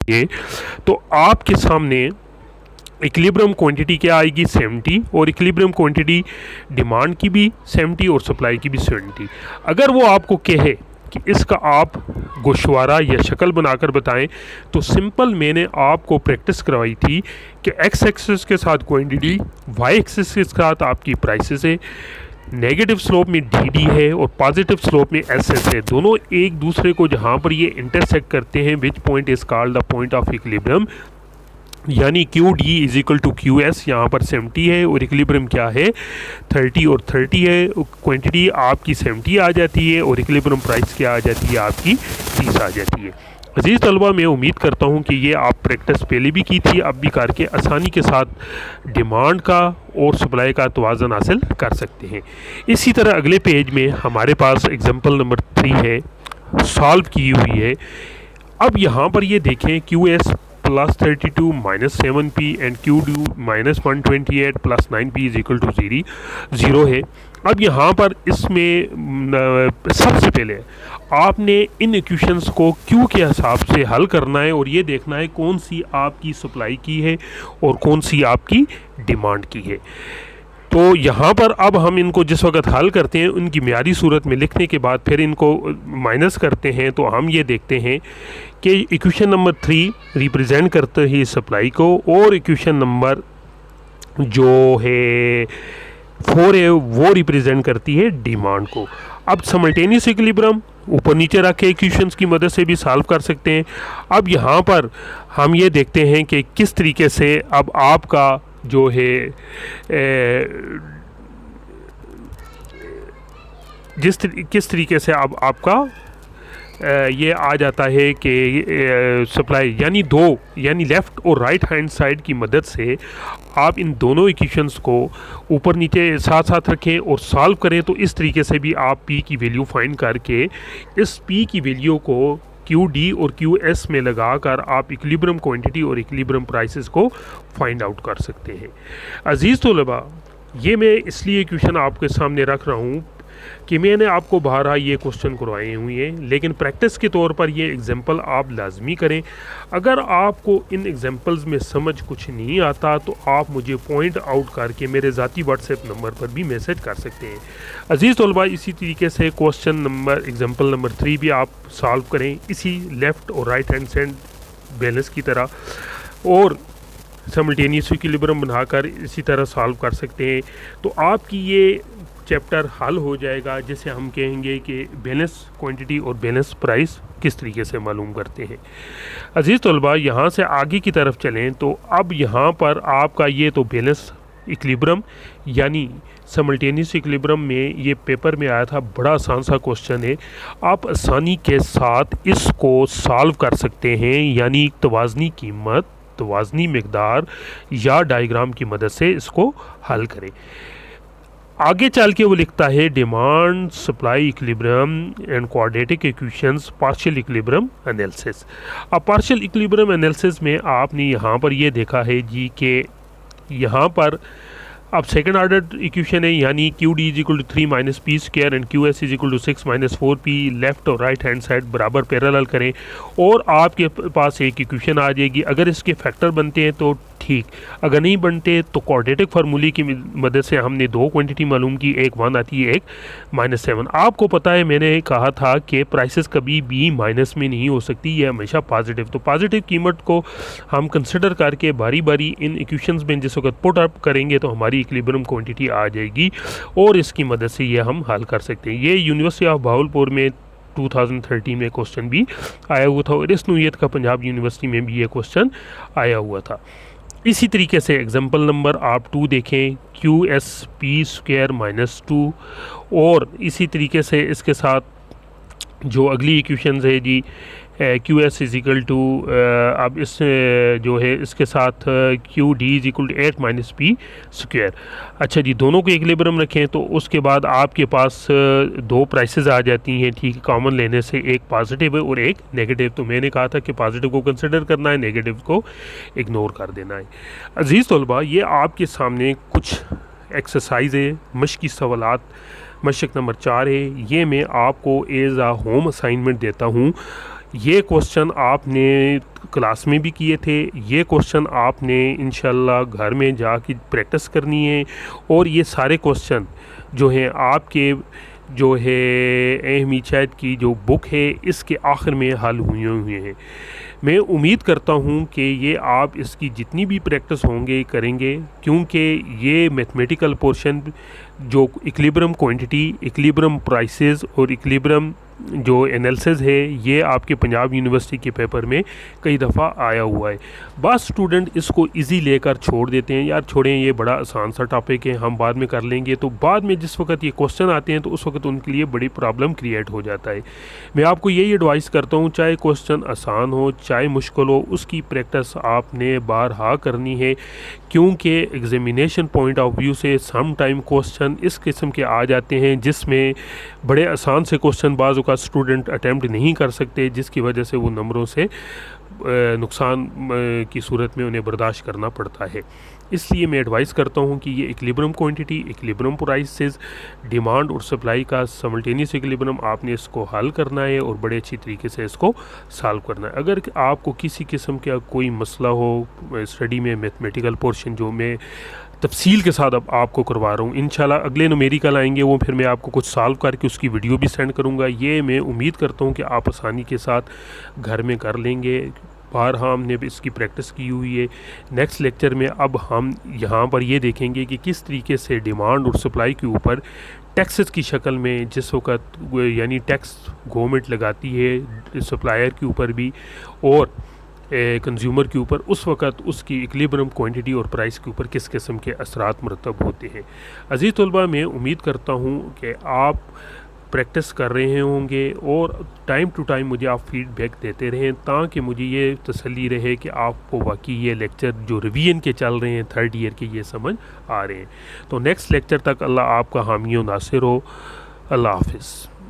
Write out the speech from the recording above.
ये तो आपके सामने इक्विलिब्रियम क्वांटिटी क्या आएगी 70, और इक्विलिब्रियम क्वांटिटी डिमांड की भी 70 और सप्लाई की भी 70। अगर वो आपको कहे कि इसका आप गोशवारा या शक्ल बनाकर बताएं, तो सिंपल मैंने आपको प्रैक्टिस करवाई थी कि एक्स एक्सिस के साथ क्वांटिटी, वाई एक्सिस के साथ आपकी प्राइसेस है, नेगेटिव स्लोप में डी डी है और पॉजिटिव स्लोप में एस एस है। दोनों एक दूसरे को जहाँ पर ये इंटरसेक्ट करते हैं, which point is called the point of equilibrium, यानी Q D is equal to Q S. यहाँ पर 70 है और इक्विलिब्रियम क्या है 30 और 30 है। क्वांटिटी आपकी 70 आ जाती है और इक्विलिब्रियम प्राइस क्या आ जाती है आपकी 30 आ जाती है। अजीज़ तलबा, मैं उम्मीद करता हूँ कि ये आप प्रैक्टिस पहले भी की थी, अब भी करके आसानी के साथ डिमांड का और सप्लाई का तवाज़न हासिल कर सकते हैं। इसी तरह अगले पेज में हमारे पास एग्जांपल नंबर 3 है, सॉल्व की हुई है। अब यहाँ पर ये देखें Q S plus 32 minus 7p and Q D minus 128 plus 9p is equal to 0 है। अब यहाँ पर इसमें सबसे पहले आपने इन इक्वेशंस को क्यू के हिसाब से हल करना है और ये देखना है कौन सी आपकी सप्लाई की है और कौन सी आपकी डिमांड की है। तो यहाँ पर अब हम इनको जिस वक्त हल करते हैं उनकी म्यारी सूरत में लिखने के बाद फिर इनको माइनस करते हैं, तो हम ये देखते हैं कि इक्वेशन नंबर 3 रिप्रेजेंट करते हैं सप्लाई को और इक्वेशन नंबर जो है 4 है वो रिप्रेजेंट करती है डिमांड को। अब सिमल्टेनियस इक्विलिब्रियम ऊपर नीचे रख के इक्वेशंस की मदद से भी सॉल्व कर सकते हैं। अब यहाँ पर हम ये देखते हैं कि किस तरीके से अब आपका जो है किस तरीके से अब आपका ये आ जाता है कि सप्लाई यानी लेफ़्ट और राइट हैंड साइड की मदद से आप इन दोनों इक्वेशंस को ऊपर नीचे साथ साथ रखें और सॉल्व करें। तो इस तरीके से भी आप पी की वैल्यू फाइंड करके इस पी की वैल्यू को क्यू डी और क्यू एस में लगाकर आप इक्विलिब्रियम क्वांटिटी और इक्विलिब्रियम प्राइसेस को फाइंड आउट कर सकते हैं। अजीज़ तलबा, ये मैं इसलिए क्वेश्चन आपके सामने रख रहा हूँ कि मैंने आपको बारहा ये क्वेश्चन करवाए हुए हैं, लेकिन प्रैक्टिस के तौर पर ये एग्जांपल आप लाजमी करें। अगर आपको इन एग्जांपल्स में समझ कुछ नहीं आता तो आप मुझे पॉइंट आउट करके मेरे ज़ाती व्हाट्सएप नंबर पर भी मैसेज कर सकते हैं। अजीज़ तलबा, इसी तरीके से क्वेश्चन नंबर एग्जांपल नंबर 3 भी आप सॉल्व करें इसी लेफ़्ट और राइट हैंड साइड बैलेंस की तरह, और सिमल्टेनियस इक्विलिब्रियम बनाकर इसी तरह सॉल्व कर सकते हैं। तो आपकी ये चैप्टर हल हो जाएगा, जिसे हम कहेंगे कि बैलेंस क्वांटिटी और बैलेंस प्राइस किस तरीके से मालूम करते हैं। अजीज़ तलबा, यहाँ से आगे की तरफ चलें तो अब यहाँ पर आपका ये तो बैलेंस इक्विलिब्रियम यानी सिमल्टेनियस इक्विलिब्रियम में ये पेपर में आया था, बड़ा आसान सा क्वेश्चन है। आप आसानी के साथ इसको सॉल्व कर सकते हैं, यानी तवाज़नी कीमत, तवाज़नी मिकदार या डायग्राम की मदद से इसको हल करें। आगे चल के वो लिखता है demand supply equilibrium and quadratic equations partial equilibrium analysis. अब पार्शियल इक्विलिब्रियम एनालिसिस में आपने यहाँ पर ये देखा है जी कि यहाँ पर अब सेकंड ऑर्डर इक्वेशन है, यानी Q D is equal to 3 minus P square and Q S is equal to 6 minus 4p। Left और राइट हैंड साइड बराबर पैरेलल करें और आपके पास एक इक्वेशन आ जाएगी। अगर इसके फैक्टर बनते हैं तो ठीक, अगर नहीं बनते तो क्वाड्रेटिक फार्मूले की मदद से हमने दो क्वांटिटी मालूम की, एक 1 आती है, एक -7। आपको पता है मैंने कहा था कि प्राइसेस कभी भी माइनस में नहीं हो सकती, ये हमेशा पॉजिटिव। तो पॉजिटिव कीमत को हम कंसिडर करके बारी बारी इन इक्वेशंस में जिस वक्त पुट अप करेंगे तो हमारी इक्विलिब्रियम क्वांटिटी आ जाएगी और इसकी मदद से ये हम हल कर सकते हैं। ये यूनिवर्सिटी ऑफ भावलपुर में 2013 में क्वेश्चन भी आया हुआ था और इस नोयत का पंजाब यूनिवर्सिटी में भी ये क्वेश्चन आया हुआ था। इसी तरीके से एग्जांपल नंबर आप 2 देखें, क्यू एस पी स्क्वायर -2, और इसी तरीके से इसके साथ जो अगली इक्वेशंस है जी Q S is equal to, अब इस जो है इसके साथ Q D is equal to 8 minus P square. अच्छा जी, दोनों को इक्विलिब्रियम रखें तो उसके बाद आपके पास दो प्राइसेस आ जाती हैं, ठीक है, कॉमन लेने से, एक पॉजिटिव है और एक नेगेटिव। तो मैंने कहा था कि पॉजिटिव को कंसिडर करना है, नेगेटिव को इग्नोर कर देना है। अजीज़ तलबा, ये आपके सामने कुछ एक्सरसाइज है, मश्की सवालात, मशक नंबर 4 है। ये मैं आपको एज आ होम असाइनमेंट देता हूँ। ये क्वेश्चन आपने क्लास में भी किए थे, ये क्वेश्चन आपने इंशाल्लाह घर में जाके प्रैक्टिस करनी है। और ये सारे क्वेश्चन जो हैं आपके जो है अहमी शायद की जो बुक है इसके आखिर में हल हुए हैं। मैं उम्मीद करता हूँ कि ये आप इसकी जितनी भी प्रैक्टिस होंगे करेंगे, क्योंकि ये मैथमेटिकल पोर्शन जो इक्विलिब्रियम क्वांटिटी, इक्विलिब्रियम प्राइसेस और इक्विलिब्रियम जो एनालिसिस है ये आपके पंजाब यूनिवर्सिटी के पेपर में कई दफ़ा आया हुआ है। बस स्टूडेंट इसको इजी लेकर छोड़ देते हैं, यार छोड़ें ये बड़ा आसान सा टॉपिक है, हम बाद में कर लेंगे। तो बाद में जिस वक्त ये क्वेश्चन आते हैं तो उस वक्त उनके लिए बड़ी प्रॉब्लम क्रिएट हो जाता है। मैं आपको यही एडवाइस करता हूँ, चाहे क्वेश्चन आसान हो चाहे मुश्किल हो, उसकी प्रैक्टिस आपने बारहा करनी है, क्योंकि एग्ज़ामिनेशन पॉइंट ऑफ व्यू से सम टाइम क्वेश्चन इस किस्म के आ जाते हैं जिसमें बड़े आसान से क्वेश्चन बाज़ का स्टूडेंट अटैम्प्ट नहीं कर सकते, जिसकी वजह से वो नंबरों से नुकसान की सूरत में उन्हें बर्दाश्त करना पड़ता है। इसलिए मैं एडवाइस करता हूँ कि ये equilibrium quantity, equilibrium prices, demand और सप्लाई का सिमल्टेनियस इक्विलिब्रियम आपने इसको हल करना है और बड़े अच्छी तरीके से इसको सॉल्व करना है। अगर आपको किसी किस्म का कोई मसला हो स्टडी में, मैथमेटिकल पोर्शन जो मैं तफसील के साथ अब आपको करवा रहा हूँ, इंशाल्लाह अगले न्यूमेरिकल आएंगे वो फिर मैं आपको कुछ सॉल्व करके उसकी वीडियो भी सेंड करूँगा। ये मैं उम्मीद करता हूँ कि आप आसानी के साथ घर में कर लेंगे। बारहा हमने इसकी प्रैक्टिस की हुई है। नेक्स्ट लेक्चर में अब हम यहाँ पर ये देखेंगे कि किस तरीके से डिमांड और सप्लाई के ऊपर टैक्सेस की शक्ल में जिस वक्त यानी टैक्स गवर्नमेंट लगाती है सप्लायर के ऊपर भी और कंज्यूमर के ऊपर, उस वक़्त उसकी इक्विलिब्रियम क्वांटिटी और प्राइस के ऊपर किस किस्म के असरात मरतब होते हैं। अज़ीज़ तलबा, मैं उम्मीद करता हूँ कि आप प्रैक्टिस कर रहे होंगे और टाइम टू टाइम मुझे आप फीडबैक देते रहें, ताकि मुझे ये तसल्ली रहे कि आपको वाकई ये लेक्चर जो रिवीजन के चल रहे हैं थर्ड ईयर के ये समझ आ रहे हैं। तो नेक्स्ट लेक्चर तक अल्लाह आपका हामी व नासिर हो। अल्लाह हाफ़िज़।